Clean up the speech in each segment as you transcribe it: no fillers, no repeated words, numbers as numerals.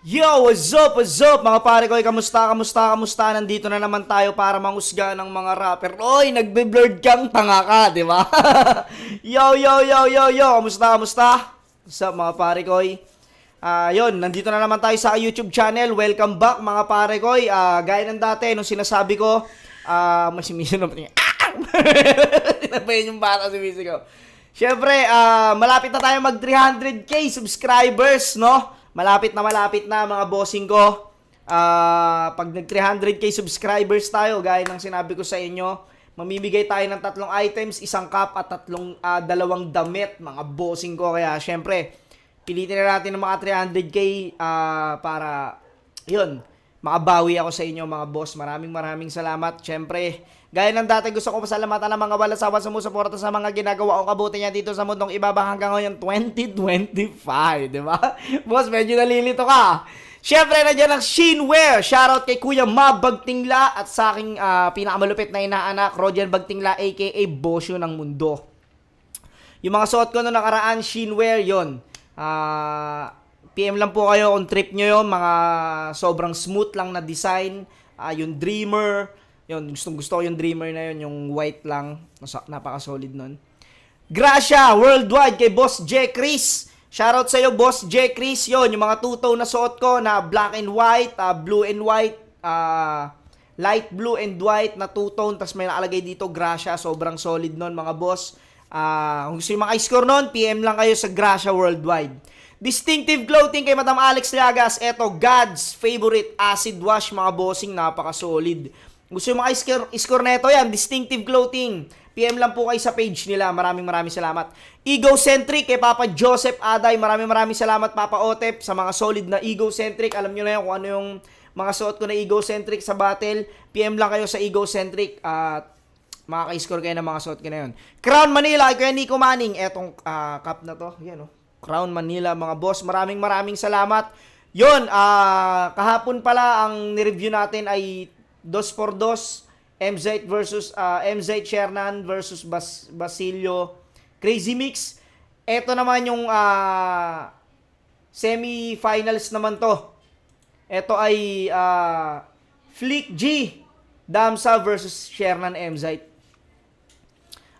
Yo, what's up mga pare ko? Kamusta? Nandito na naman tayo para mangusga ng mga rapper. Oy, nagbe-blurred kang tanga ka, di ba? Yo. Kamusta? What's up mga pare ko? Yun, nandito na naman tayo sa YouTube channel. Welcome back mga pare ko. Gaya ng dati, nung sinasabi ko, masimiso naman niya. Tinabayin yung bata si Misi ko. Siyempre, malapit na tayo mag 300k subscribers, no? Malapit na mga bossing ko. Pag nag 300k subscribers tayo, gaya ng sinabi ko sa inyo, mamimigay tayo ng 3 items, 1 cup at 2 damit, mga bossing ko. Kaya syempre, pilitin na natin ng mga 300k para yun, makabawi ako sa inyo mga boss. Maraming salamat. Syempre, gaya ng dati, gusto ko pasalamatan ng mga walasawa sumusuporta sa mga ginagawa o kabuti niya dito sa mundong ibaba hanggang ngayon 2025, di ba? Boss, medyo nalilito ka. Siyempre, nandiyan ang Shinwear. Shoutout kay Kuya Mab Bagtingla at sa aking pinakamalupit na inaanak, Rodian Bagtingla aka Bosyo ng Mundo. Yung mga suot ko noong nakaraan, Shinwear, yon. PM lang po kayo kung trip nyo yun, mga sobrang smooth lang na design. Yung Dreamer, yun, gusto ko yung Dreamer na yun, yung white lang, napaka-solid nun. Gracia, worldwide, kay Boss J. Chris. Shoutout sa'yo, Boss J. Chris, yun, yung mga two-tone na suot ko na black and white, blue and white, light blue and white na two-tone, tas may nakalagay dito, Gracia, sobrang solid nun, mga boss. Kung gusto yung maka-score nun, PM lang kayo sa Gracia Worldwide. Distinctive clothing kay Madam Alex Liagas. Eto, God's favorite acid wash, mga bossing, napaka-solid. Gusto yung maka-score na ito, yan, distinctive clothing. PM lang po kayo sa page nila. Maraming salamat. Egocentric kay Papa Joseph Aday. Maraming salamat, Papa Otep, sa mga solid na Egocentric. Alam nyo na yan kung ano yung mga suot ko na Egocentric sa battle. PM lang kayo sa Egocentric at makaka-score kayo ng mga suot ko na yun. Crown Manila kay Kuya Nico Manning. Etong cup na to, yan o. Crown Manila, mga boss. Maraming salamat. Yun, kahapon pala ang nireview natin ay 2x2 MZ versus MZ Shernan versus Basilio Crazy Mix. Ito naman yung semi-finals naman to. Ito ay Flick G Damsa versus Shernan MZ.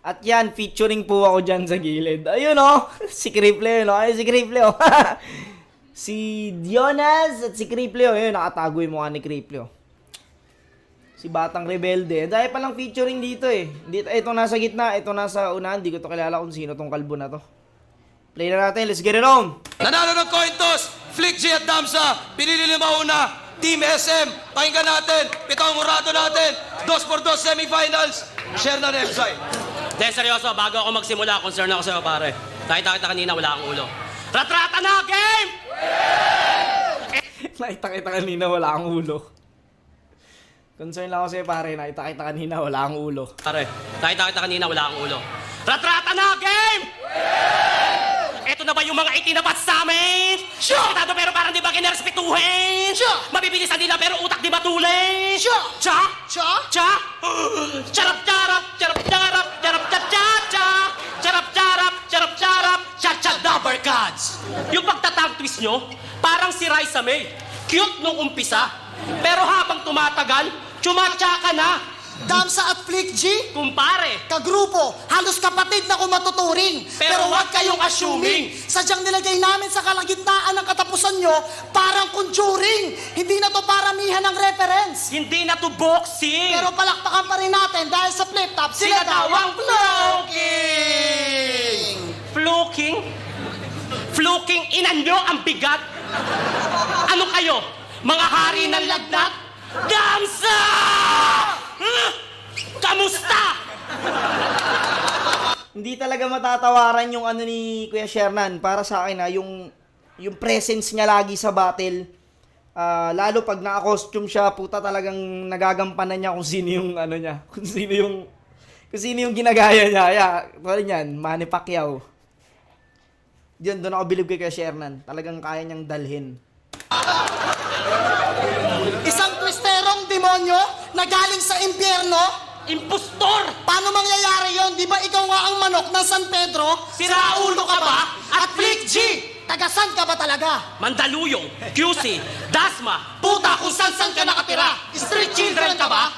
At yan, featuring po ako dyan sa gilid. Ayun o, si Kriple yun o. Ayun si Kriple o. Si Dionas at si Kriple o. Ayun, nakatago yung mukha ni Kriple o. Si Batang Rebelde. Dahil palang featuring dito eh. Ito nasa gitna, ito nasa unahan. Hindi ko to kilala kung sino tong kalbo na to. Play na natin, let's get it on. Nanalo ng coin toss, Flick G at Damsa. Pinili ni Mauna, Team SM. Pakinggan natin, pitong murado natin. 2x2 semifinals. Share na website. De, seryoso, bago ako magsimula, concern ako sa'yo, pare. Nakita kita kanina, wala akong ulo. Ratrata na, game! Nakita kita kanina, wala akong ulo. Concern lang ako sa'yo, pare. Nakita kita kanina, wala akong ulo. Pare, nakita kita kanina, wala akong ulo. Ratrata na, game! Eto na ba yung mga itinapat sa amin? Sure! Kitado pero parang di ba kinarespetuhin? Sure! Mabibilisan nila pero utak di matulin? Sure! Cha! Cha? Cha! Charap-charap! Charap-charap! Charap-cha-cha-cha! Charap-charap! Cha-cha Dabber Gods! Yung pagtatag twist nyo, parang si Raisa May. Cute nung umpisa, pero habang tumatagal, chumatcha ka na. Damsa at Flick G, Kumpare! kagrupo, halos kapatid na kung matuturing. Pero wag kayong assuming. Sadyang nilagay namin sa kalagitnaan ng katapusan nyo, parang conjuring. Hindi na to paramihan ng reference. Hindi na to boxing! Pero palakpakan pa rin natin dahil sa flip top, Sila daw ang floating. Fluking? Fluking inan nyo ang bigat? Ano kayo? Mga hari ng lagnat? Damsa! Kamusta? Hindi talaga matatawaran yung ano ni Kuya Shernan. Para sa akin yung presence niya lagi sa battle. Lalo pag naka-costume siya, puta talagang nagagampanan niya kung sino yung ano niya. Kung sino yung ginagaya niya. Kaya, tulad niyan, Manny Pacquiao. Diyan, doon ako bilib kay Kuya Shernan. Talagang kaya niyang dalhin. Isang twisterong demonyo na galing sa impyerno. Impostor! Paano mangyayari yon? Di ba ikaw nga ang manok ng San Pedro? Siraulo ka ba? At Flick G! Tagasan ka ba talaga? Mandaluyong, QC, Dasma, puta kung saan ka nakatira. Street children ka ba?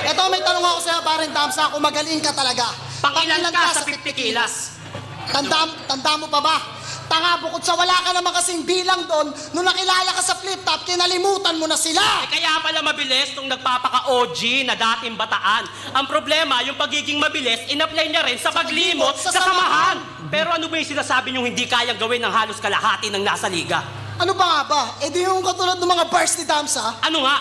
Eto, may tanong ako sa'yo, paring Damsa, kung magaling ka talaga. Pangilan ka sa 50 kilas. Tanda mo pa ba? Tanga, bukod sa wala ka naman kasing bilang doon, nung nakilala ka sa flip top, kinalimutan mo na sila. Kaya pala mabilis nung nagpapaka-OG na dating bataan. Ang problema, yung pagiging mabilis, in-apply niya rin sa paglimot sa samahan. Pero ano ba yung sinasabi niyong hindi kayang gawin ng halos kalahati ng nasa liga? Ano ba nga ba? E di yung katulad ng mga bars ni Damsa. Ano nga?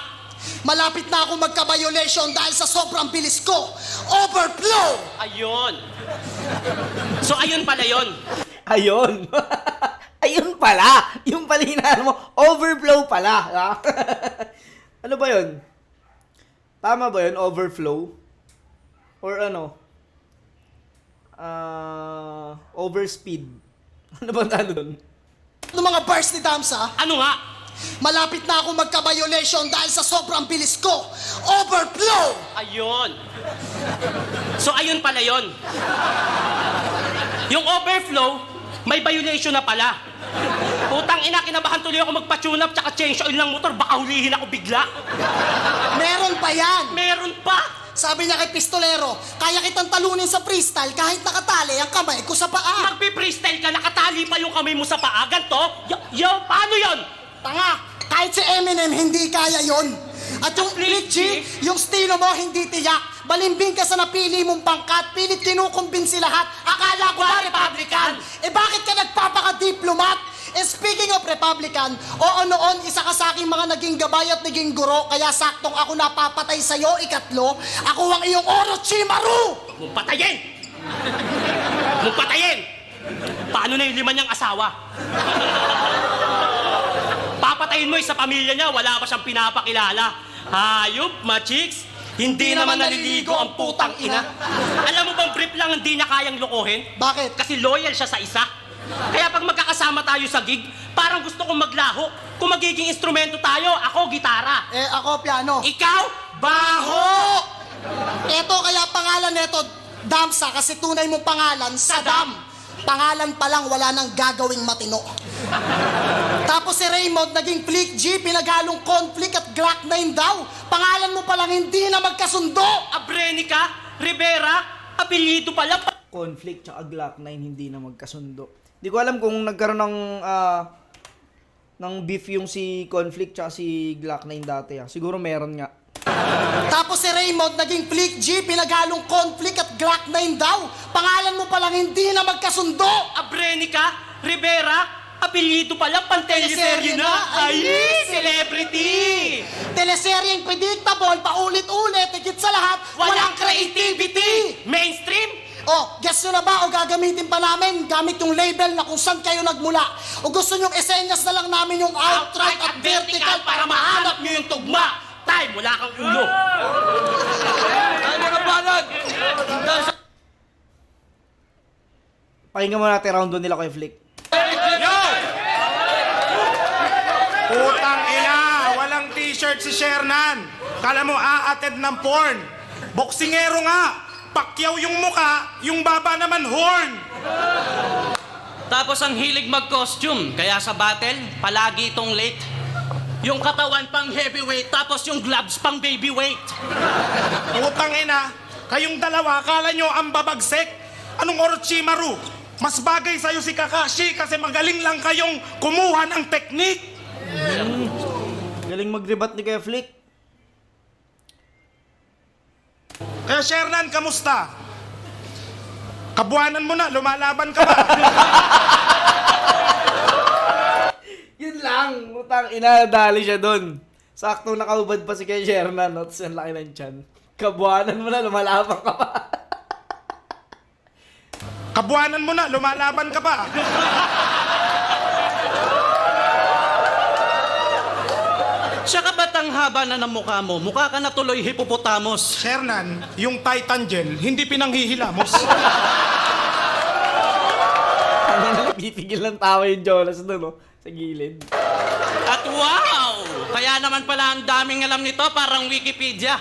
Malapit na ako magka-violation dahil sa sobrang bilis ko. Overflow! Ayun. So ayun pala yun. Ayun. Ayun pala. Yung pala hinahanap mo. Overflow pala. Ha? Ano ba yun? Tama ba yun? Overflow? Or ano? Overspeed. Ano ba talo dun? Ng mga bars ni Damsa. Ano nga? Malapit na ako magka-violation dahil sa sobrang bilis ko. Overflow! Ayun. So ayun pala yun. Yung overflow, may violation na pala. Putang ina, kinabahan tuloy ako magpa-tune up tsaka change oil ng motor, baka hulihin ako bigla. Meron pa yan. Meron pa! Sabi niya kay Pistolero, kaya kitang talunin sa freestyle kahit nakatali ang kamay ko sa paa. Magpi-freestyle ka, nakatali pa yung kamay mo sa paa, ganto? Yo, paano yun? Tanga, kahit si Eminem hindi kaya yon. At yung Richie, yung estilo mo hindi tiyak. Balimbing ka sa napili mong pangkat, pilit kinukumbinsi lahat. Akala ko ba Republican? Eh bakit ka nagpapaka-diplomat? Eh speaking of Republican, oo noon, isa ka sa aking mga naging gabay at naging guro, kaya saktong ako napapatay sa'yo, ikatlo, ako ang iyong Orochimaru! Huwag mong patayin! Huwag mong patayin! Paano na yung 5 niyang asawa? Papatayin mo sa pamilya niya, wala pa siyang pinapakilala. Hayop, machiks, hindi naman naliligo ang putang ina. Alam mo bang brief lang hindi niya kayang lokohin? Bakit? Kasi loyal siya sa isa. Kaya pag magkakasama tayo sa gig, parang gusto kong maglaho. Kung magiging instrumento tayo, ako gitara. Eh ako piano. Ikaw, baho! Eto kaya pangalan neto, Damsa, kasi tunay mong pangalan, Saddam. Pangalan pa lang, wala nang gagawing matino. Tapos si Raymond, naging Flick G, pinaghalong conflict at Glock 9 daw. Pangalan mo pa lang, hindi na magkasundo. Abrenica, Rivera, apelyido pala. Conflict tsaka Glock 9 hindi na magkasundo. Di ko alam kung nagkaroon ng beef yung si Conflict tsaka si Glock 9 dati. Siguro meron nga. Tapos si Raymond, naging Flick G, pinaghalong conflict at Glock 9 daw. Pangalan mo pa lang, hindi na magkasundo. Abrenica, Rivera, apelyido pala, panteleserye na. Ay, celebrity! Teleseryeng predictable, paulit-ulit, higit sa lahat, walang creativity. Mainstream? Oh, guess nyo na ba o gagamitin pa namin gamit yung label na kung saan kayo nagmula? O gusto nyong esenyas na lang namin yung outright at vertical para mahanap nyo yung tugma? Time, wala kang ulo. Ay, mga banat! Pakinggan mo natin round 2 nila kay Flick. Putang ina, walang t-shirt si Shernan. Kala mo aattend ng porn. Boksingero nga. Pakyaw yung muka, yung baba naman horn. Tapos ang hilig mag-costume, kaya sa battle, palagi itong late. Yung katawan pang heavyweight, tapos yung gloves pang babyweight. Putang ina, kayong dalawa, akala nyo ang babagsek. Anong Orochimaru? Mas bagay sa'yo si Kakashi kasi magaling lang kayong kumuha ng teknik. Galing mag-rebat ni kay Flick. Kaya Shernan, kamusta? Kabuanan mo na, lumalaban ka ba? Yun lang. Utang inadali siya doon. Saktong nakaubad pa si kay Shernan. At ang laki ng tiyan. Kabuanan mo na, lumalabang ka pa. Kabuanan mo na, lumalaban ka ba? Tsaka ba't ang haba na ng mukha mo? Mukha ka na tuloy hippopotamus. Shernan, yung Titan Gel, hindi pinanghihilamos. Titigil ng tawa yung Jonas doon, no? Sa gilid. At wow! Kaya naman pala ang daming alam nito, parang Wikipedia.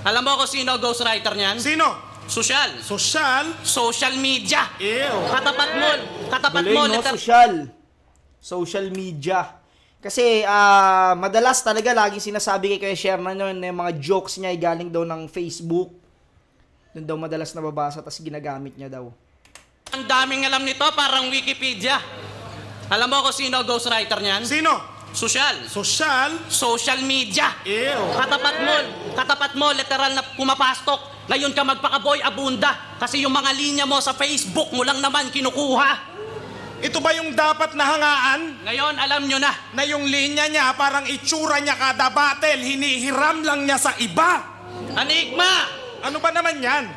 Alam mo kung sino ghostwriter niyan? Sino? Sosyal. Sosyal? Social media. Ew. Katapat Galing, mo, no? letter... Social media. Kasi madalas talaga laging sinasabi kay Kuya Sherman yun, yung mga jokes niya ay galing daw ng Facebook. Doon daw madalas nababasa tas ginagamit niya daw. Ang daming alam nito, parang Wikipedia. Alam mo kung sino ang ghostwriter niyan? Sino? Sosyal. Sosyal? Social media. Ew. Katapat mo, literal na pumapastok. Ngayon ka magpaka-boy abunda. Kasi yung mga linya mo sa Facebook mo lang naman kinukuha. Ito ba yung dapat na hangaan? Ngayon, alam nyo na. Na yung linya niya, parang itsura niya kada battle, hinihiram lang niya sa iba. Anigma! Ano ba naman yan?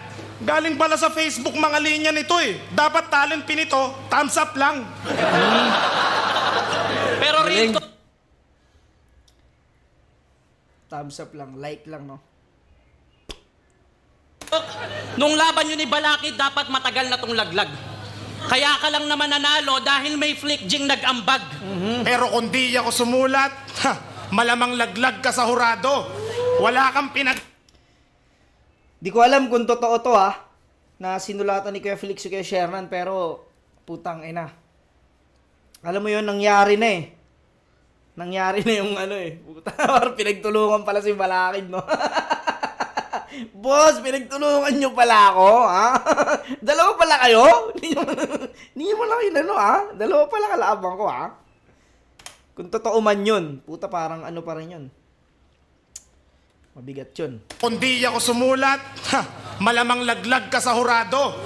Galing pala sa Facebook mga linya nito eh. Dapat talent pin ito, thumbs up lang. Pero real talk, Thumbs up lang, like lang, no? nung laban nyo ni Balakid, dapat matagal na tong laglag. Kaya ka lang naman nanalo dahil may flick jing nag-ambag. Pero kung di ako sumulat, malamang laglag ka sa hurado. Wala kang Di ko alam kung totoo to na sinulatan ni Kuya Felix o Kuya Shernan, pero putang ina. Alam mo yun, nangyari na eh. Nangyari na yung puta, pinagtulungan pala si Balakid, no? Boss, pinagtulungan nyo pala ako, ha? Dalawa pala kayo? Hindi nyo pala kayo, Dalawa pala kalaabang ko, ha? Kung totoo man yun, puta, parang pa rin yun. Mabigat yun. Kung di ako sumulat, malamang laglag ka sa hurado.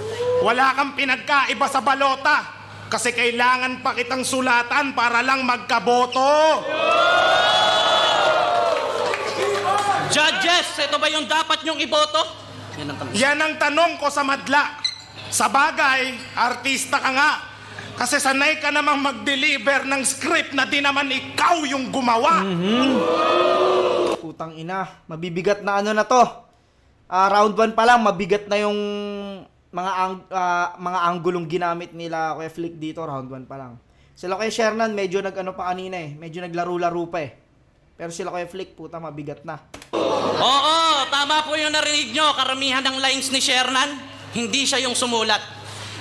Wala kang pinagkaiba sa balota. Kasi kailangan pa kitang sulatan para lang magkaboto. Judges, ito ba yung dapat nyong iboto? Yan ang tanong ko sa madla. Sa bagay, artista ka nga. Kasi sanay ka namang mag-deliver ng script na di naman ikaw yung gumawa. Putang ina, mabibigat na na to. Round 1 pa lang, mabigat na yung mga anggulong ginamit nila Kuya Flick dito, round 1 pa lang. Sila Kuya Shernan, medyo pa kanina eh. Medyo naglaro-laro pa eh. Pero sila Kuya Flick, puta, mabigat na. Oo, tama po yung narinig nyo. Karamihan ng lines ni Shernan, hindi siya yung sumulat.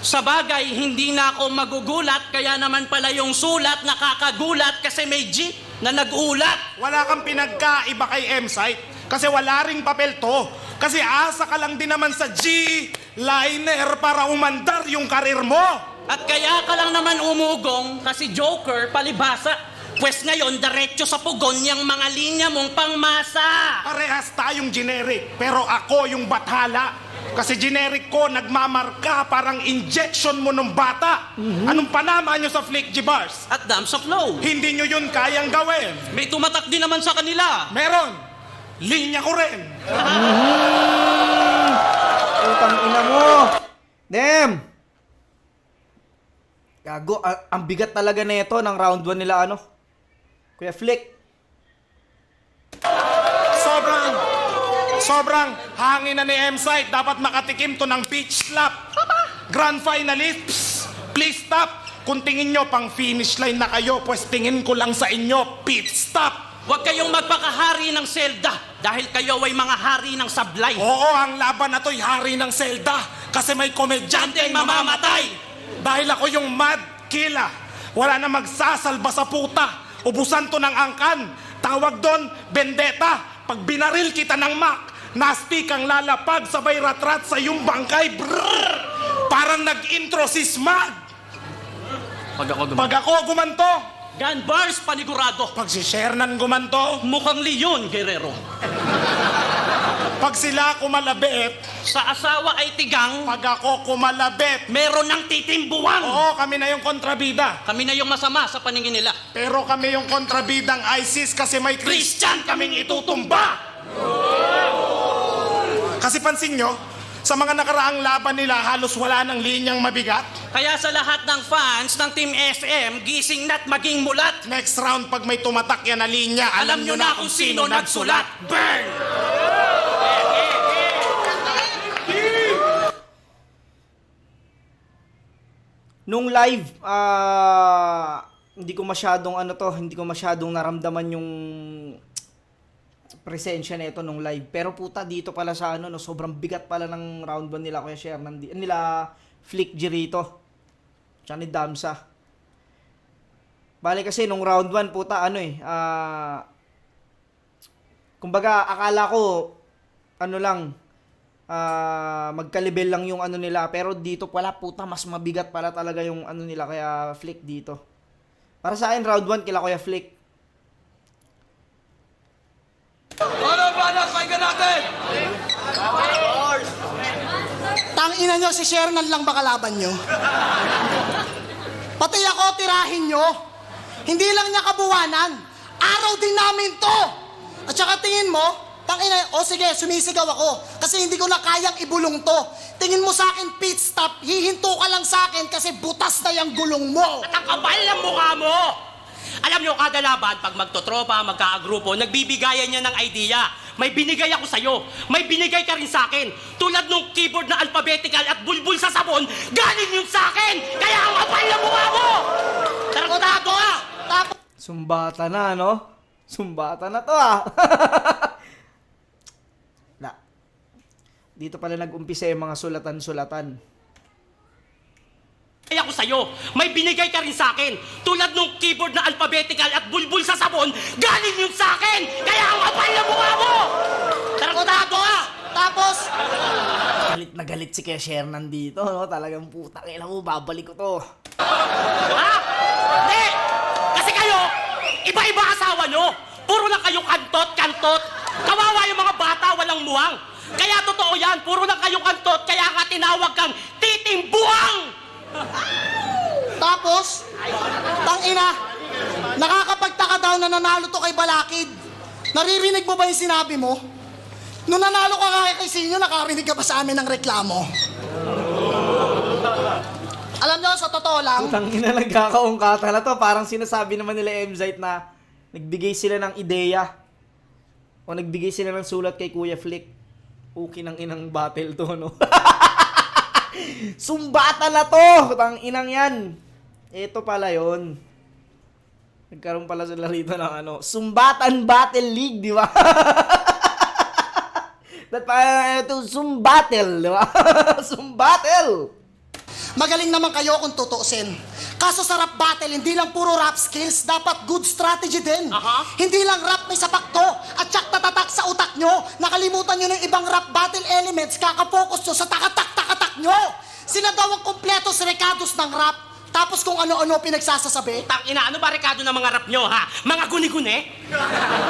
Sa bagay, hindi na ako magugulat, kaya naman pala yung sulat nakakagulat kasi may G na nag-ulat. Wala kang pinagkaiba kay M-Site kasi wala ring papel to. Kasi asa ka lang din naman sa G-liner para umandar yung karir mo. At kaya ka lang naman umugong kasi Joker, palibasa. Pwes ngayon, diretso sa pugon yung mga linya mong pangmasa. Parehas tayong generic, pero ako yung bathala. Kasi generic ko, nagmamarka, parang injection mo ng bata. Anong panama nyo sa Flick G Bars? At Dams of Flow. Hindi nyo yun kayang gawin. May tumatak din naman sa kanila. Meron. Linya ko rin. Putang ina mo. Damn. Gago, ang bigat talaga nito ng round 1 nila Kuya Flick. Sobrang hangin na ni M-Site. Dapat makatikim to ng beach slap. Grand finalists, please stop. Kung tingin nyo pang finish line na kayo, pues tingin ko lang sa inyo, pit stop. Huwag kayong magpakahari ng selda dahil kayo ay mga hari ng sablay. Oo, ang laban na to'y hari ng selda kasi may komedyante ang mamamatay. Dahil ako yung mad killer. Wala na magsasalba sa puta. Ubusan to ng angkan. Tawag doon, vendetta. Pag binaril kita ng Mac, nasty kang lalapag sabay ratrat sa iyong bangkay. Brrr! Parang nag-intro si Smag. Pag ako gumanto, Gun bars panigurado. pag si Shernan gumanto, Mukhang Leon Guerrero. pag sila kumalabit, Sa asawa ay tigang, pag ako kumalabit, meron ng titimbuwang. oo, kami na yung kontrabida. Kami na yung masama sa paningin nila. Pero kami yung kontrabidang ISIS kasi may Christian kaming itutumba. Kasi pansin nyo, sa mga nakaraang laban nila, halos wala ng linyang mabigat. Kaya sa lahat ng fans ng Team SM, gising na't maging mulat. Next round, pag may tumatak yan na linya, Alam nyo na kung sino nagsulat. Burn! Nung live, hindi ko masyadong hindi ko masyadong naramdaman presensya nito nung live. Pero puta, dito pala sa ano, no, sobrang bigat pala ng round 1 nila Kuya Sher, nila Flick G rito. Tsaka ni Damsa. Bale kasi nung round 1, puta, ano kumbaga, akala ko, ano lang, magkalibel lang yung ano nila. Pero dito pala, puta, mas mabigat pala talaga yung ano nila, kaya Flick dito. Para sa akin, round 1, kila Kuya Flick. Ano ba na? Pakinggan natin! Tangina nyo, si Shernan lang ba kalaban nyo? Pati ako, tirahin nyo. Hindi lang niya kabuwanan. Araw din namin to. At saka tingin mo, tangina, o sige, sumisigaw ako. Kasi hindi ko na kayang ibulong to. Tingin mo sa akin, pit stop, hihinto ka lang sa akin kasi butas na yung gulong mo. At ang kapal ng mukha mo! Alam nyo, kada laban, pag magtotropa, magkaagrupo, nagbibigayan niya ng idea. May binigay ako sa'yo. May binigay ka rin sa akin. Tulad nung keyboard na alphabetical at bulbul sa sabon, galing yun sa akin! Kaya ang kapal ng mukha mo! Tarantado ka! Sumbata na, no? Sumbata na to, Dito pala nag-umpisa yung mga sulatan-sulatan. Kaya ako sa'yo, may binigay ka rin sa akin. Tulad nung keyboard na alphabetical at bulbul sa sabon, galing yun sa akin! Kaya ang kapal ng mukha mo! Tarantado ka! Tapos, Galit na galit si Kuya Sher nandito, no? Talagang puta, kailan mo, babalik ko to. Ha? Hindi! Kasi kayo, iba-iba asawa nyo. Puro lang kayo kantot. Kawawa yung mga bata, walang muwang. Kaya totoo yan, puro lang kayo kantot, kaya nga tinawag kang titing buwang! tapos, tangina, nakakapagtaka daw na nanalo to kay Balakid. Naririnig mo ba yung sinabi mo? Nung nanalo ka kay Sinyo, nakarinig ka ba sa amin ng reklamo? Alam nyo, sa totoo lang, Tangina, nagkakaungkata na to. Parang sinasabi naman nila Mzite na nagbigay sila ng ideya o nagbigay sila ng sulat kay Kuya Flick. Okay ng inang battle to, no? Sumbata na to! Tang inang yan. Ito pala yon. Nagkaroon pala sila rito ng ano, Sumbatan Battle League, di ba? That pala ito, Sumbattle, di ba? Sumbattle! magaling naman kayo kung tutuusin. Kaso sa rap battle, hindi lang puro rap skills, dapat good strategy din. Hindi lang rap may sapakto at tsak tatatak sa utak nyo. Nakalimutan nyo ng ibang rap battle elements, kakapokus nyo sa takatak-takatak nyo. Sila daw ang kompletos recados ng rap. Tapos kung ano-ano pinagsasasabi. Ina, ano ba rekado ng mga rap nyo, ha? Mga guni-guni?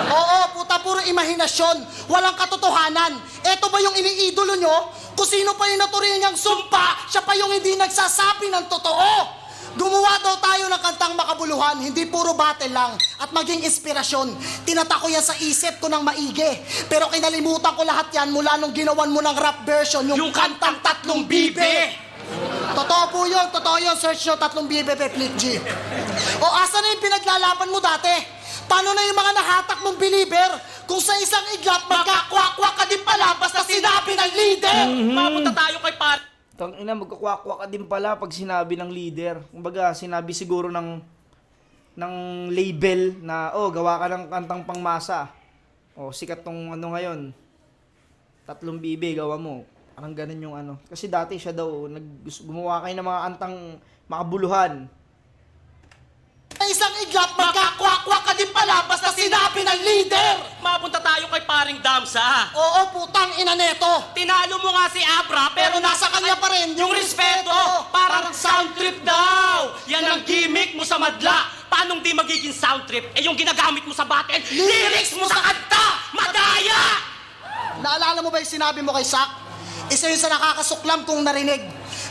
Oo, puta, puro imahinasyon. Walang katotohanan. Eto ba yung iniidolo nyo? Kung sino pa yung naturingang sumpa, siya pa yung hindi nagsasabi ng totoo. Gumawa daw tayo ng kantang makabuluhan, hindi puro battle lang. At maging inspirasyon. Tinatako yan sa isip ko ng maigi. Pero kinalimutan ko lahat yan mula nung ginawan mo ng rap version, yung kantang Tatlong Bibe. Totoo po yun, search nyo Tatlong Bibe, Flick G. O asa na yung pinaglalaban mo dati? Paano na yung mga nahatak mong believer? Kung sa isang iglap, magkakwakwa ka din pala basta sinabi ng leader! Mapunta tayo kay par... Tangina, magkakwakwa ka din pala pag sinabi ng leader. Kumbaga, sinabi siguro ng label na, oh, gawa ka ng kantang pangmasa. Oh, sikat tong ano ngayon. Tatlong Bibe, gawa mo. Parang ganun yung ano. Kasi dati siya daw, gumawa kayo ng mga kantang makabuluhan. Sa isang iglap, magkakwakwa ka din pala basta sinabi ng leader! Mapunta tayo kay paring Damsa. Oo, putang ina neto! Tinalo mo nga si Abra, Pero nasa kanya pa rin yung respeto. Parang sound trip daw. Yan ang gimmick mo sa madla. Paanong di magiging sound trip? Eh yung ginagamit mo sa battle, lyrics mo sa kanta! Madaya! Naalala mo ba yung sinabi mo kay Sak? Isa yun sa nakakasuklam kung narinig.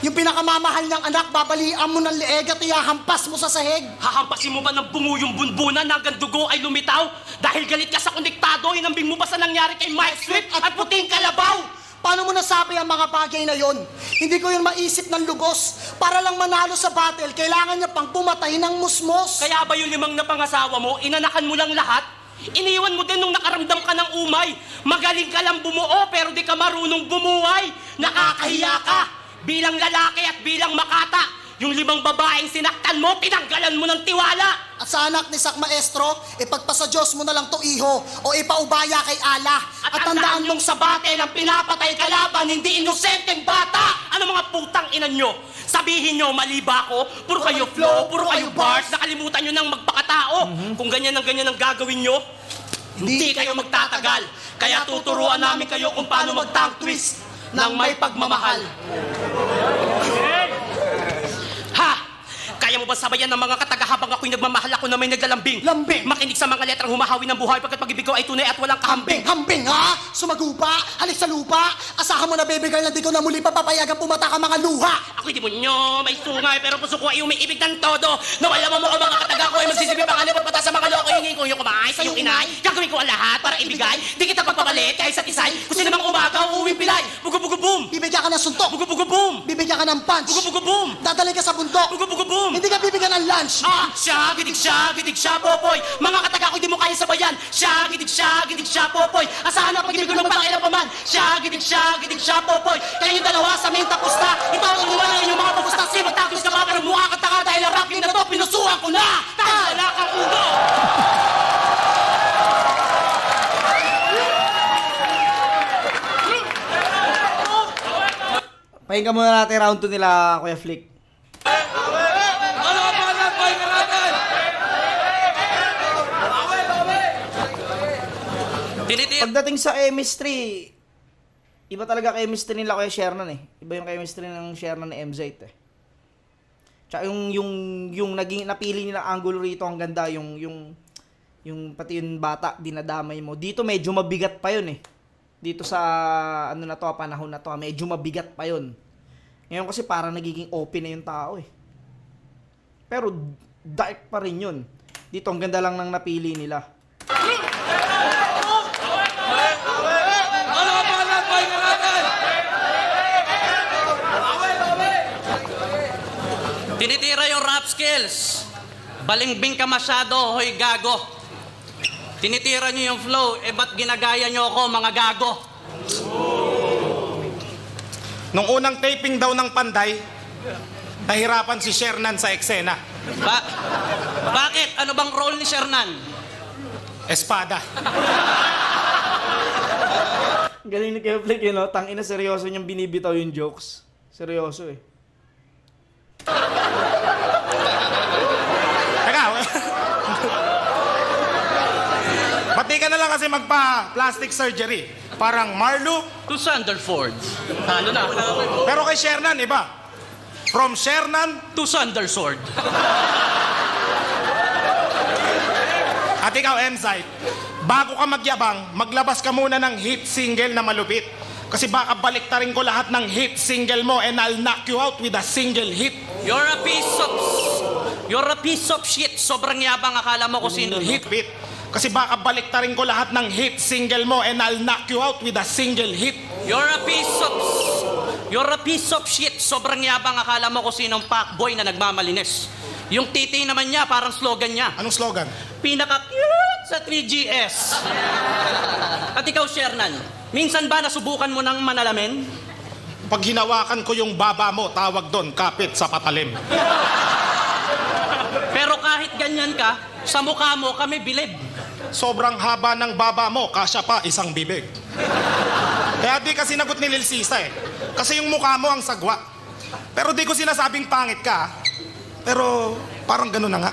Yung pinakamamahal niyang anak, babalian mo ng leeg at ihahampas mo sa sahig. Hahampasin mo ba ng bungo yung bunbunan hanggang dugo ay lumitaw? Dahil galit ka sa konektado, inambing mo ba sa nangyari kay Mike Swift at puting kalabaw? Paano mo nasabi ang mga bagay na yon? Hindi ko yun maisip ng lubos. Para lang manalo sa battle, kailangan niya pang pumatay ng musmos. Kaya ba yung 5 na pangasawa mo, inanakan mo lang lahat? Iniwan mo din nung nakaramdam ka ng umay. Magaling ka lang bumuo pero di ka marunong bumuhay. Nakakahiya ka. Bilang lalaki at bilang makata, Yung 5 babaeng sinaktan mo, tinanggalan mo ng tiwala! At sa anak ni Sak Maestro, ipagpasa Diyos mo na lang to iho o ipaubaya kay Allah. At tandaan mong sa batel ang pinapatay kalaban, hindi inosenteng bata! Ano mga putang ina nyo? Sabihin nyo, mali ba ako? Puro kayo flow, puro kayo bars, nakalimutan nyo nang magpakatao. Kung ganyan ang gagawin nyo, hindi kayo magtatagal. Kaya tuturuan namin kayo kung paano mag-tongue twist ng may pagmamahal. Ha! Kaya mo ba sabayan ng mga kataga habang ako'y nagmamahal ako na may naglalambing? Lambing! Makinig sa mga letrang humahawi ng buhay pagkat pag-ibig ko ay tunay at walang kahambing. Hambing, ha? Sumagupa, halik sa lupa. Asahan mo na, baby girl, na di ko na muli papapayagan pumata ka mga luha. Ako'y demonyo, may sungay, pero puso ko ay umiibig ng todo. Nawala mo mga kataga ko ay magsisibi pangalan at pata sa mga loko. Yung ko yung kumain sa iyong inay. Gagawin ko ang lahat para ibigay. Di kita pagpapalit kahit sa isay. Kung sino namang umaga, uuwing pilay. Bugo-bugo-boom! Bibigyan ka ng suntok. Bugo-bugo-boom! Bibigyan ka ng punch. Bugo-bugo-boom! Dadalhin ka sa bundok. Bugo-bugo-boom! Hindi ka bibigyan ng lunch. Ah! Gidig siya, popoy! Mga kataga ko, di mo kaya sabayan. Gidig siya, popoy! Asahan na pag-ibig ko ng pangailan pa man. Gidig siya, popoy! Kayong dalawa sa main tapos na. Ito ang inuwanan yung mga tapos na. Sige, magtapos ka mga pero mukha ka taka dahil ang rap na to, pinusuhan ko na! Wala kang ulo! Pahinga muna natin round 2 nila, Kuya Flick. Kalabanan, pahinga natin! Pagdating sa chemistry, iba talaga chemistry nila Kuya Shernan eh. Iba yung chemistry ng Shernan ni MZ eh. Tsaka yung naging napili nila angulo rito ang ganda, yung pati yung bata dinadamay mo. Dito medyo mabigat pa yun eh. Dito sa ano na to, panahon na to, medyo mabigat pa yun. Ngayon kasi parang nagiging open na yung tao eh. Pero dark pa rin yun. Dito ang ganda lang ng napili nila. Kalabanan, pahinga natin! Tinitira yung rap skills. Balingbing ka masyado, hoy gago. Tinitira niyo yung flow, ba't ginagaya niyo ako, mga gago? Nung unang taping daw ng Panday, nahirapan si Shernan sa eksena. Bakit? Ano bang role ni Shernan? Espada. Galing ni Kuya Flick yun, no? Tangina, seryoso niyang binibitaw yung jokes. Seryoso eh. Teka, pati ka na lang kasi magpa-plastic surgery. Parang Marlo. To Sanderford. Ano na? Pero kay Shernan, iba. From Shernan. To Sandersword. At ikaw, Emsite, bago ka magyabang, maglabas ka muna ng hit single na malupit. Kasi baka baliktarin ko lahat ng hit single mo and I'll knock you out with a single hit. You're a piece of shit. Sobrang yabang, akala mo ko sino. Hit beat. Kasi baka baliktarin ko lahat ng hit single mo and I'll knock you out with a single hit. You're a piece of shit. Sobrang yabang, akala mo ko sinong fuckboy na nagmamalinis. Yung titi naman niya, parang slogan niya. Anong slogan? Pinaka-cute sa 3GS. At ikaw, Shernan, minsan ba nasubukan mo ng manalamin? Pag hinawakan ko yung baba mo, tawag doon, kapit sa patalim. Pero kahit ganyan ka, sa mukha mo kami bilib. Sobrang haba ng baba mo, kasya pa isang bibig. Kaya di ka sinagot ni Lil Sisa eh. Kasi yung mukha mo ang sagwa. Pero di ko sinasabing pangit ka. Pero parang gano'n na nga.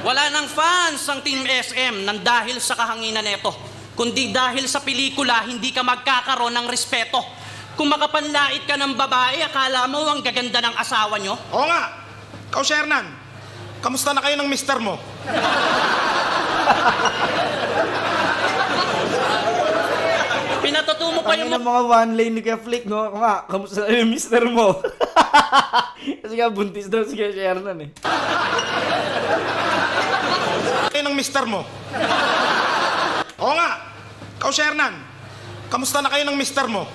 Wala nang fans ang Team SM nang dahil sa kahanginan neto. Kundi dahil sa pelikula, hindi ka magkakaroon ng respeto. Kung makapanlait ka ng babae, akala mo ang gaganda ng asawa nyo? Oo nga. Ikaw, Shernan, kamusta na kayo ng mister mo? Pinatuto mo pa Tangina yung... mga one lane ni Kuya Flick, no? Ako nga, kamusta na yung mister mo? Kasi nga, buntis daw si Kuya Shernan eh. Kayo ng mister mo? Oo nga. Ikaw, Shernan, kamusta na kayo ng mister mo?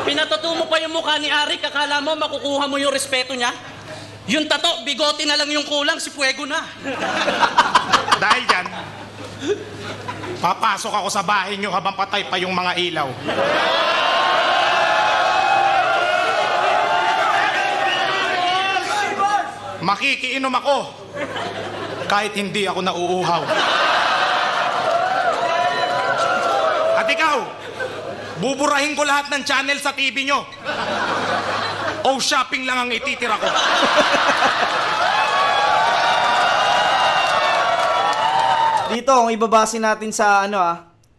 Pinatuto mo pa yung mukha ni Arik, akala mo makukuha mo yung respeto niya? Yung tato, bigote na lang yung kulang, si Fuego na. Dahil dyan, Papasok ako sa bahay nyo habang patay pa yung mga ilaw. Makikiinom ako kahit hindi ako nauuhaw. At ikaw, buburahin ko lahat ng channel sa TV nyo. O shopping lang ang ititira ko. Dito, kung ibabase natin sa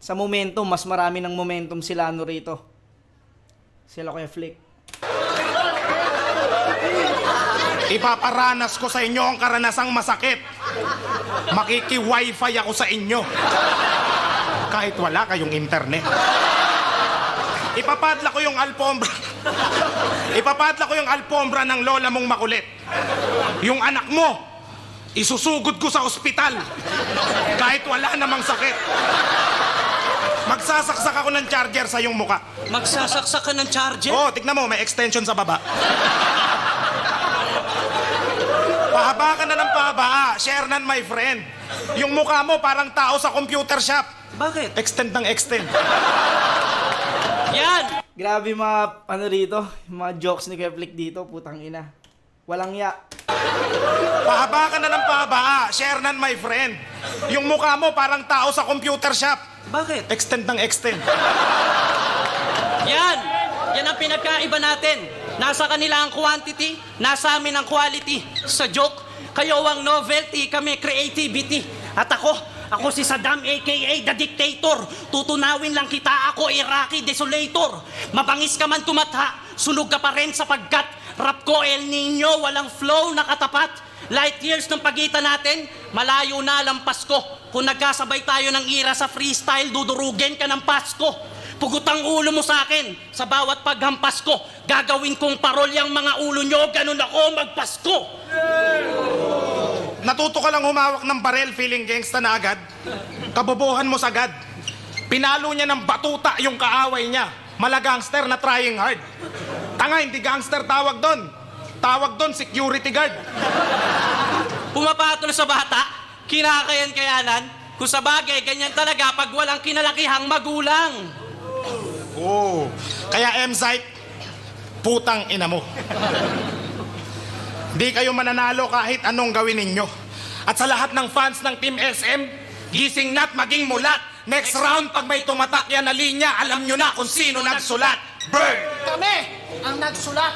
sa momentum, mas marami ng momentum sila rito. Sila Kuya Flick. Ipaparanas ko sa inyo ang karanasang masakit. Makiki-wifi ako sa inyo. Kahit wala kayong internet. Ipapadla ko yung alpombra. Ipapadla ko yung alpombra ng lola mong makulit. Yung anak mo, isusugod ko sa ospital. Kahit wala namang sakit. Magsasaksak ako ng charger sa iyong muka. Magsasaksak ka ng charger? Oh, tignan mo, may extension sa baba. Pahaba ka na ng pahaba, Shernan, my friend. Yung mukha mo parang tao sa computer shop. Bakit? Extend ng extend. Yan! Grabe mga rito, mga jokes ni Kuya Flick dito, putang ina. Walang ya. Pahaba ka na ng pahaba, Shernan, my friend. Yung mukha mo parang tao sa computer shop. Bakit? Extend ng extend. Yan! Yan ang pinagkaiba natin. Nasa kanila ang quantity, nasa amin ang quality. Sa joke, kayo ang novelty, kami creativity. At ako si Saddam aka The Dictator. Tutunawin lang kita, ako Iraqi Desolator. Mabangis ka man tumatha, sunog ka pa rin sapagkat rap ko El Nino, walang flow nakatapat. Light years ng pagitan natin, malayo na lampas ko. Kung nagkasabay tayo ng ira sa freestyle, dudurugin ka ng Pasko. Pugutang ulo mo sa akin, sa bawat paghampas ko, gagawin kong parolyang mga ulo nyo, ganun ako magpasko. Natuto ka lang humawak ng barel, feeling gangsta na agad. Kabobohan mo sagad. Pinalo niya ng batuta yung kaaway niya. Malagangster na trying hard. Tanga, hindi gangster tawag doon. Tawag doon, security guard. Pumapatol sa bata, kinakayan-kayanan, kung sa bagay, ganyan talaga pag walang kinalakihang magulang. Oh, kaya M-Site, putang ina mo. Di kayo mananalo kahit anong gawin ninyo. At sa lahat ng fans ng Team SM, gising na't maging mulat. Next round, pag may tumatak yan na linya, alam nyo na kung sino nagsulat. Burn! Kami ang nagsulat.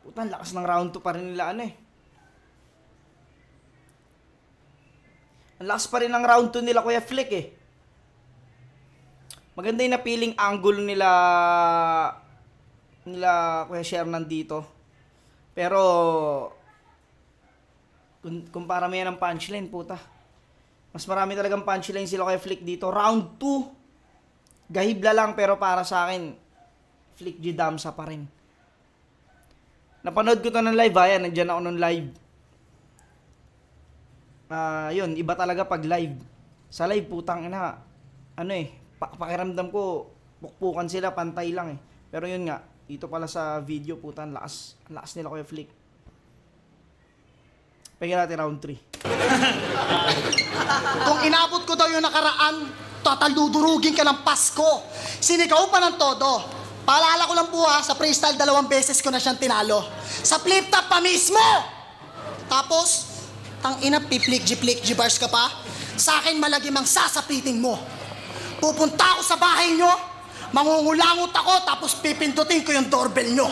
Putang lakas ng round 2 pa rin nila Ang lakas pa rin ng round 2 nila Kuya Flick Maganda yung napiling angle nila Kuya Shernan dito. Pero kung paramihan ng punchline, puta. Mas marami talagang punchline sila Kuya Flick dito. Round 2. Gahibla lang pero para sa akin, Flick G Damsa pa rin. Napanood ko to ng live, ayan, nandiyan ako ng live. Yun, iba talaga pag live. Sa live, putang ina, pakiramdam ko, pukpukan sila, pantay lang Pero yun nga, dito pala sa video, putang, lakas nila Kuya Flick. Pagyan natin round 3. Kung inabot ko daw yung nakaraan, tataldudurugin ka ng Pasko. Sinigaw pa ng todo. Paalala ko lang po sa freestyle 2 beses ko na siyang tinalo. Sa flip top pa mismo! Tapos, tangina, piplik G bars ka pa. Sa akin malagim ang sasapitin mo. Pupunta ako sa bahay nyo, mangungulangot ako, tapos pipindutin ko yung doorbell nyo.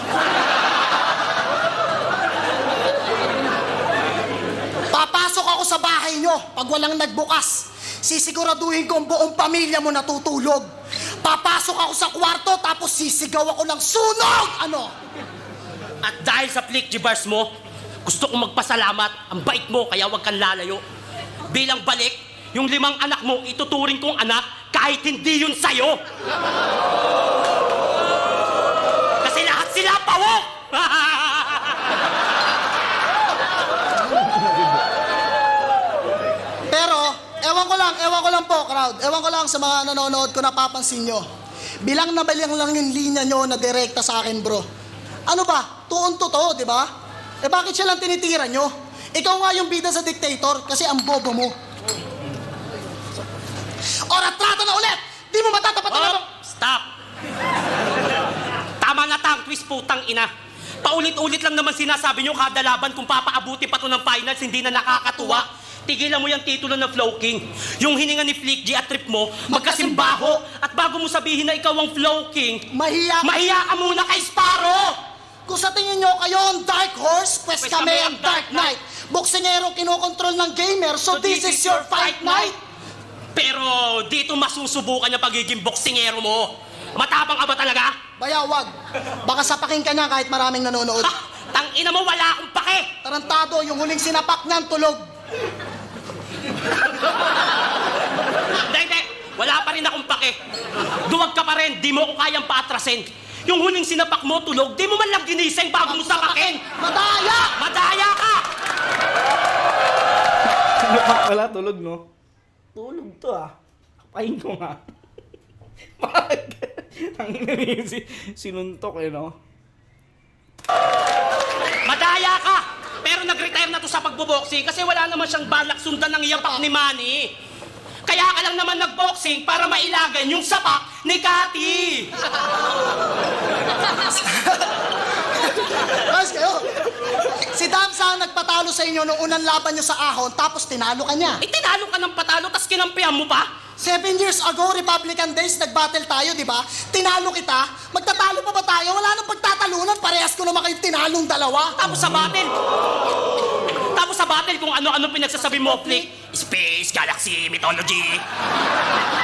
Papasok ako sa bahay nyo pag walang nagbukas. Sisiguraduhin ko ang buong pamilya mo natutulog. Papasok ako sa kwarto, tapos sisigaw ako ng sunog! At dahil sa Flick G-Bars mo, gusto kong magpasalamat. Ang bait mo, kaya huwag kang lalayo. Bilang balik, yung 5 anak mo, ituturing kong anak kahit hindi yun sa'yo. Kasi lahat sila pawok! Pero, ewan ko lang po, crowd. Ewan ko lang sa mga nanonood ko, napapansin nyo. Bilang na bilang lang yung linya nyo na direkta sa akin, bro. Ano ba? Tuon to, di ba? Bakit siya lang tinitira nyo? Ikaw nga yung bida sa dictator kasi ang bobo mo. O, retrato na ulit! Di mo matatapatan na Oh, stop! Tama na tang twist, putang ina. Paulit-ulit lang naman sinasabi nyo kada laban kung papaabuti pa to ng finals, hindi na nakakatuwa. Tigilan mo yung titulo ng Flow King. Yung hininga ni Flick G at trip mo, magkasimbaho. At bago mo sabihin na ikaw ang Flow King, mahiya ka muna kay Sparrow! Kung sa tingin nyo kayo ang Dark Horse, pues kami ang Dark Knight. Boksingero kinokontrol ng gamer, so this is your fight night. Pero dito masusubukan yung pagiging boksingero mo. Matapang ka ba talaga? Bayawag, baka sapakin ka niya kahit maraming nanonood. Ha! Tangina mo, wala akong pake! Tarantado, yung huling sinapak niyan, tulog. Hindi. Wala pa rin akong pake. Duwag ka pa rin, di mo ko kayang paatrasin. Yung huling sinapak mo, tulog, di mo man lang ginising bago mo sapakin. Madaya! Madaya ka! Wala, tulog, no? Tulog to, ah. Kapain ko nga. Ang sinuntok, eh, no? Madaya ka! Pero nag-retire na to sa pagboboxing kasi wala naman siyang balak sundan ng yapak ni Manny. Kaya ka lang naman nagboxing para mailagan yung sapak ni Cathy. Guys, kayo. Si Damsa ang nagpatalo sa inyo nung unang laban nyo sa ahon, tapos tinalo ka niya. Eh, tinalo ka ng patalo, tas kinampihan mo pa? 7 years ago, Republican Days, nag-battle tayo, di ba? Tinalo kita. Magtatalo pa ba tayo? Wala nang pagtatalunan. Parehas ko naman kayong tinalong dalawa. Tapos sa battle kung ano-ano pinagsasabi mo, Flick. Space, Galaxy, Mythology.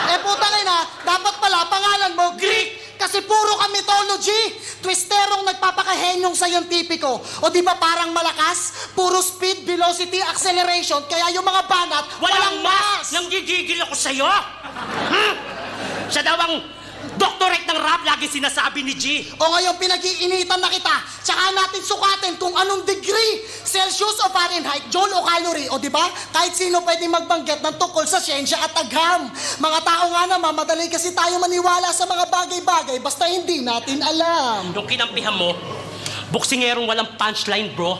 Eh putang ina, dapat pala pangalan mo Greek. Kasi puro ka mythology. Twisterong nagpapakahenyong scientifico. O di ba parang malakas? Puro speed, velocity, acceleration. Kaya yung mga banat, walang mass. Nanggigigil ako sa'yo. Siya daw ang doctorate ng rap, lagi sinasabi ni G. O ngayon pinag-iinitan na kita. Tsaka natin sukatin kung anong degree, Celsius o Fahrenheit, joule o calorie. O di ba? Kahit sino pwede magbanggit ng tungkol sa siyensya at agham. Mga tao nga naman, madali kasi tayo maniwala sa mga bagay-bagay basta hindi natin alam. Yung kinampihan mo, buksingerong walang punchline, bro.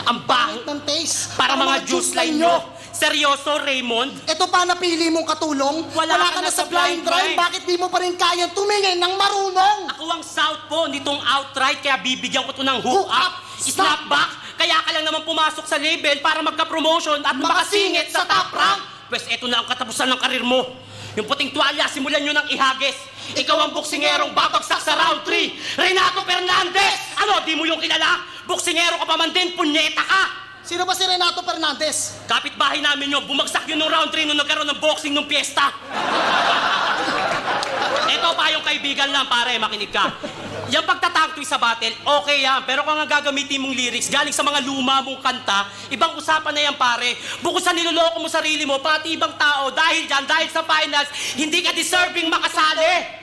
Ang Pangit pangit ng taste. para mga juice line nyo. Seryoso, Raymond? Ito pa napili mong katulong? Wala ka na sa blind drive. Bakit di mo pa rin kayang tumingin ng marunong? Ako ang southpaw nitong outright, kaya bibigyan ko to ng hook up, snap back. Kaya ka lang naman pumasok sa label para magka-promotion at makasingit sa top rank. Pwes, eto na ang katapusan ng karir mo. Yung puting tuwalya, simulan nyo ng ihagis. Ikaw ang buksingerong babagsak sa round 3. Renato Fernandez! Ano, di mo yung kilala? Buksingero ka pa man din, punyeta ka! Sino ba si Renato Fernandez? Kapitbahay namin yun, bumagsak yun nung round 3 nung nagkaroon ng boxing nung piyesta. Ito pa yung kaibigan lang, pare, makinig ka. Yung pagtatangtoy sa battle, okay yan. Pero kung ang gagamitin mong lyrics galing sa mga luma mong kanta, ibang usapan na yan, pare. Bukod sa niloloko mo sarili mo, pati ibang tao, dahil dyan, dahil sa finals, hindi ka deserving makasali.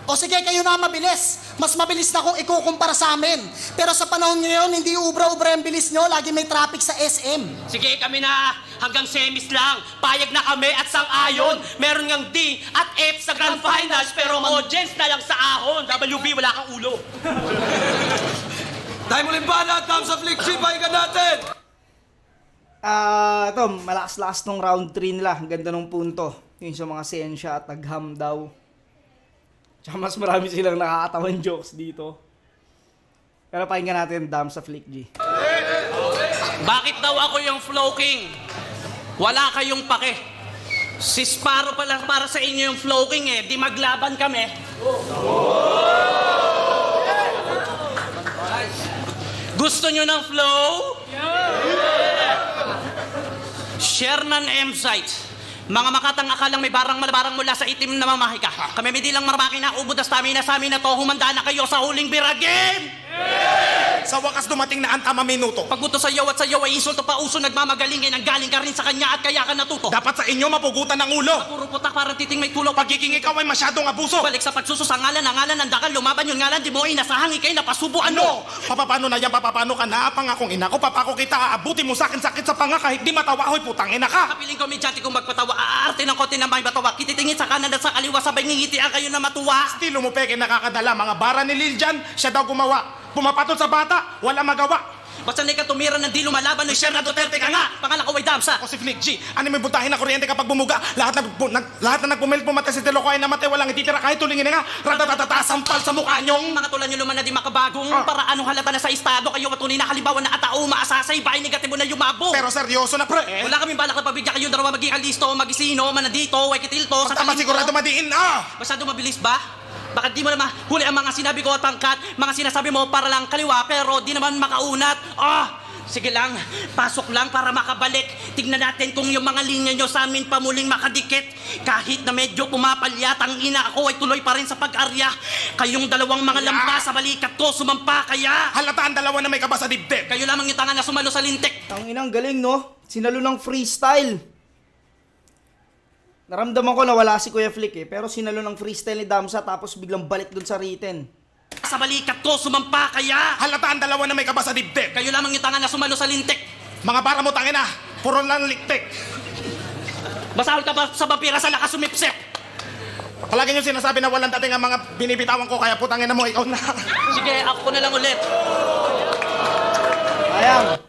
O sige, kayo na mabilis. Mas mabilis na kung ikukumpara sa amin. Pero sa panahon ngayon, hindi ubra-ubra ang bilis nyo. Lagi may traffic sa SM. Sige, kami na hanggang semis lang. Payag na kami at sang-ayon. Meron ngang D at F sa Grand Finals, pero audience na lang sa ahon. WB, wala kang ulo. Dahil muling banat, Dam sa Flick G, pahingan natin! Ito, malakas-lakas nung round 3 nila. Ang ganda nung punto. Yung sa mga siyensya at agham daw. Tsaka mas marami silang nakakatawan jokes dito. Pero pakinggan natin Dam sa Flick G. Bakit daw ako yung Flow King? Wala kayong pake. Si Sparrow pala para sa inyo yung Flow King eh. Di maglaban kami. Gusto nyo ng flow? Share ng M-Sites. Mga makatang akalang may barang mula sa itim na mamahay ka. Kami may dilang marmaki na ubod na stamina sa amin na to. Humanda na kayo sa huling bira game! Sa wakas dumating na ang tamang minuto. Pagbuto sa iyo at sa iyo ay insulto pa uso nagmamagaling ang galing ka rin sa kanya at kaya ka natuto. Dapat sa inyo mapugutan ng ulo. Puro putak parang titing may tulog. Pagiging ikaw ay masyadong abuso. Balik sa pagsuso sa ngalan ng dakal. Lumaban yung ngalan, di mo inasahan ikay napasubo Ano? ano? Papapano na yan? Papapano ka na? Pangakong ina ko, papako kita, aabuti mo sa akin sakit sa panga kahit di matawa. Hoy, putang ina ka! Kapiling komedyante kung magpatawa, aarte ng konti na may batawa. Kititingin sa kanan at sa kaliwa, sabay ngingitian kayo na matuwa. Estilo mo peke nakakadala, mga bara ni Lil Jan, siya daw gumawa. Pumapatol sa bata, wala magawa. Basta na ka tumira ng di lumalaban ng Sherna Duterte ka nga. Pangalan ko ay Damsa. Ako si Flick G. Ano may buntahin na kuryente kapag bumuga? Lahat na nagpumilit pumatay si Tilokoy na matay, walang ititira kahit tulingin na nga. Ratatatata, sampal sa mukha nyong. Mga tulad nyo luman na di makabagong paraanong halata na sa estado kayo matunay na halimbawa na atao maasasay bahay negatibo na yumabong. Pero seryoso na pre. Wala kaming balak na pabigyan kayo dalawa maging alisto, magisino, manandito, wakitilto, sa Tama sigurado madiin na. Masyado mabilis ba? Bakit di mo naman huli ang mga sinabi ko at pangkat, mga sinasabi mo para lang kaliwa pero di naman makaunat. Sige lang, pasok lang para makabalik. Tignan natin kung yung mga linya nyo sa amin pamuling makadikit. Kahit na medyo pumapalyat, ang ina ako ay tuloy pa rin sa pag-arya. Kayong dalawang mga lampas sa balikat ko, sumampa kaya. Halata ang dalawa na may kaba sa dibdib. Kayo lamang yung tangan na sumalo sa lintik. Ang inang galing, no? Sinalo ng freestyle. Naramdaman ko na wala si Kuya Flick eh. Pero sinalo ng freestyle ni Damsa tapos biglang balik dun sa written. Sa balikat ko, sumampa kaya. Halata ang dalawa na may kaba sa dibdib. Kayo lamang yung tangan na sumalo sa lintik. Mga para mo tangin na. Puro lang liktik. Basahol ka ba sa vampira sa lakas sumipsip? Palagi nyo sinasabi na walang dating ang mga binibitawan ko kaya putangin na mo ikaw na. Sige, ako na lang ulit. Ayang.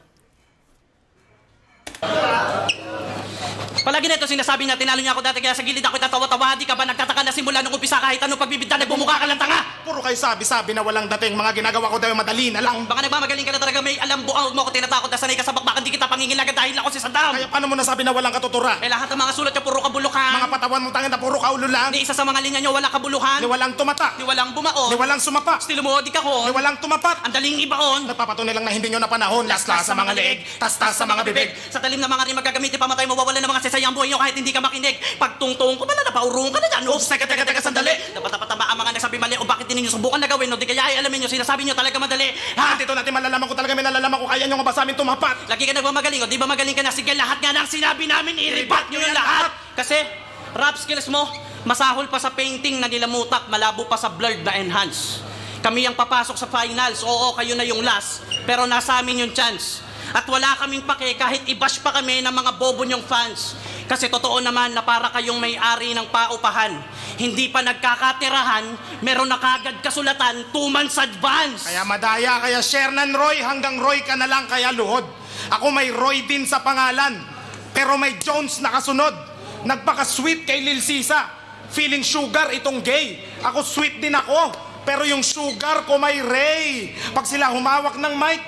Palagi na ito sinasabi na tinalo niya ako dati kaya sa gilid ako tatawa-tawa. Di ka ba nagtataka na simula nung umpisa kahit anong pagbibigda nagbumukha ka lang tanga? Puro kayo sabi-sabi na walang dating. Mga ginagawa ko daw madali na lang. Baka nagmamagaling ka na talaga may alam buang mo ko tinatakot na sanay ka sa bakbakan di kita pangingilagan dahil ako si Saddam. Kaya paano mo nasabi na walang katutura? Eh lahat ng mga sulat niya puro kabulukan. Mga patawan mo tangin na puro kaulo lang. Ni isa sa mga linya niyo wala kabuluhan. Ni walang tumata. Ni walang bumaon. Ni walang sumapa. Estilo mo di ka ho. Ni walang tumapat. Ang daling ibaon. Nagpapatunay lang na hindi nyo na panahon. Las-las sa mga leeg. Tas-tas sa mga bibig. Sa talim na mga rin magagamitin pamatay mawawala ng mga sesayang buhay niyo kahit hindi ka makinig. Pagtungtong ko pala napaurong ka na dyan. Oops, teka sandali. Dapat tama ang mga nagsabi mali o bakit hindi niyo subukan na gawin o di kaya ay alamin niyo sinasabi niyo talaga madali. Ha? Dito natin malalaman ko talaga may nalalaman ko kaya nyo nga ba sa amin tumapat. Lagi ka nagmamagaling o di ba magaling ka na? Sige lahat nga ng sinabi namin i-rebat niyo yung lahat. Kasi rap skills mo masahol pa sa painting na nilamutak, malabo pa sa blurred na enhance. Kami ang papasok sa finals. Oo, kayo na yung last. Pero nasa amin yung chance. At wala kaming pake kahit i-bash pa kami ng mga bobo niyong fans. Kasi totoo naman na para kayong may-ari ng paupahan. Hindi pa nagkakatirahan, meron na kagad kasulatan 2 months advance. Kaya madaya, kaya Shernan Roy, hanggang Roy ka na lang kaya luhod. Ako may Roy din sa pangalan, pero may Jones na kasunod. Nagpaka-sweet kay Lil Sisa, feeling sugar itong gay. Ako sweet din ako, pero yung sugar ko may Ray. Pag sila humawak ng mic,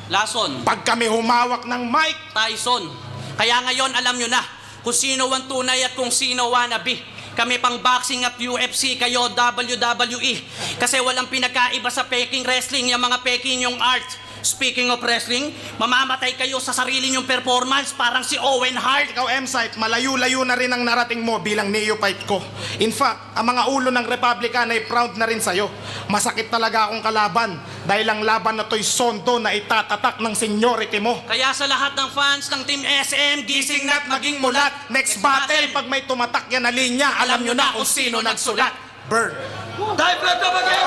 Lason, pag kami humawak ng mic, Tyson. Kaya ngayon alam nyo na kung sino ang tunay at kung sino wannabe. Kami pang boxing at UFC, kayo WWE. Kasi walang pinagkaiba sa peking wrestling, yung mga peking yung art. Speaking of wrestling, mamamatay kayo sa sarili nyong performance parang si Owen Hart. ikaw M-Site, malayo-layo na rin ang narating mo bilang neophyte ko. In fact, ang mga ulo ng Republican ay proud na rin sa'yo. Masakit talaga akong kalaban dahil ang laban na to'y sondo na itatatak ng seniority mo. Kaya sa lahat ng fans ng Team SM, gising na't maging mulat. Next battle, pag may tumatak yan na linya, alam nyo na kung sino nagsulat. Bird. Dive blood ka ba kayo?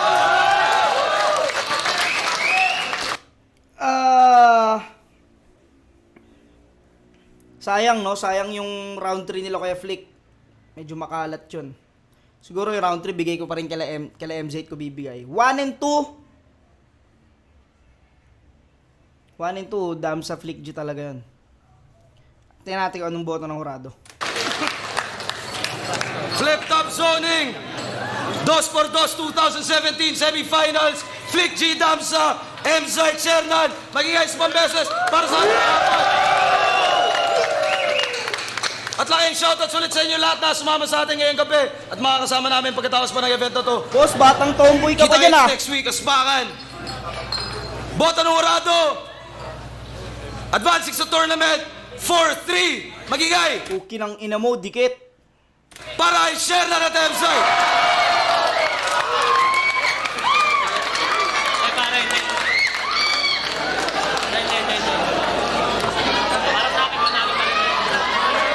Sayang, no? Sayang yung round 3 nila Kuya Flick. Medyo makalat yun. Siguro yung round 3 bigay ko pa rin kala MZ ko bibigay. 1 and 2. 1 and 2, Damsa Flick G talaga yun. Tingnan natin kung anong boto ng hurado. Flip top zoning. 2x2 2017 semifinals. Flick G Damsa, MZ Shernan. Magigay 5 beses para sa ating apat. At laking shoutout ulit sa inyo lahat na sumama sa atin ngayong gabi. At makakasama namin pagkatapos pa ng event na to. Boss, batang tomboy ka pa dyan ah. Next week, Aspakan. Boto ng Horado. Advancing sa tournament. 4-3. Magigay. Uki ng ina mo, dikit. Para ay Shernan at MZ. Eh, pare, hindi. Para sa akin, manalo ka rin.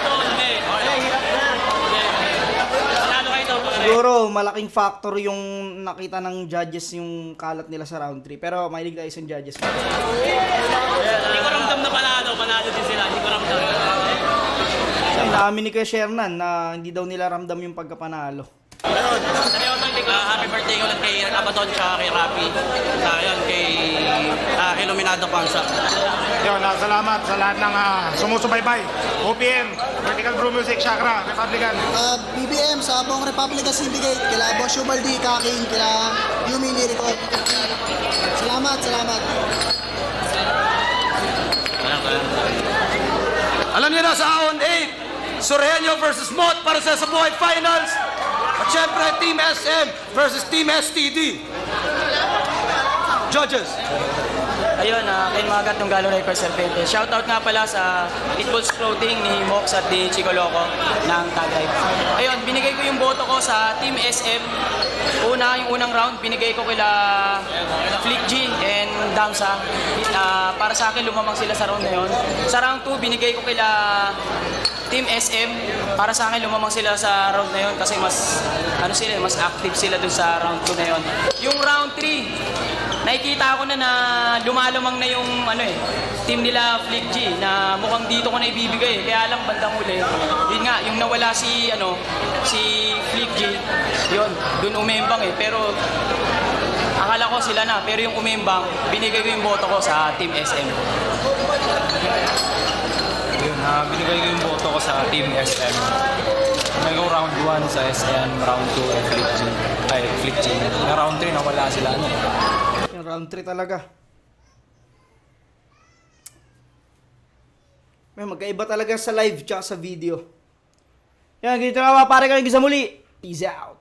Hindi. Manalo kayo daw, pare. Siguro, malaking factor yung nakita ng judges yung kalat nila sa round 3. Pero mahilig tayo sa judges. Hindi ko ramdam na panalo din sila. Hindi ko ramdam. Ang dami ni Kuya Shernan na hindi daw nila ramdam yung pagkapanalo. Seryoso, hindi ko. Happy birthday ulit kay Abad Don, tsaka kay Rapi. Ayan, kay Iluminado Pansa. Yun, salamat sa lahat ng sumusubaybay. OPM, Vertical Brew Music, Chakra, Republican. BBM sa buong Republica Syndicate, kila Boss Ubaldi, Kaking, kila Yumi Lirico. Salamat. Alam niyo na sa Ahon 8, Soreño versus Mot para sa Buhay Finals. At syempre, Team SM versus Team STD. Judges. Ayun, kay Magat ng Galo Record Serpente. Shoutout nga pala sa Pitbull's Clothing ni Mox at ni Chico Loco ng Tagay. Ayun, binigay ko yung boto ko sa Team SM. Yung unang round, binigay ko kila Flick G and Damsa. Para sa akin, lumamang sila sa round na yun. Sa round 2, binigay ko kila Team SM. Para sa akin, lumamang sila sa round na yun kasi mas active sila dun sa round 2 na yun. Yung round 3, nakikita ko na lumalumang na yung team nila Flick G na mukhang dito ko na ibibigay. Kaya lang bandang huli. Yun nga, yung nawala si Flick G, yun, dun umembang Pero akala ko sila na, pero yung umembang, binigay ko yung boto ko sa Team SM. Yun, binigay ko yung boto ko sa Team SM. May go round 1 sa SM, round 2 ay Flick G. Na round 3 nawala sila Yung round 3 talaga. May magkaiba talaga sa live tsaka sa video. Yan, ganito na mga pare kami sa muli. Peace out.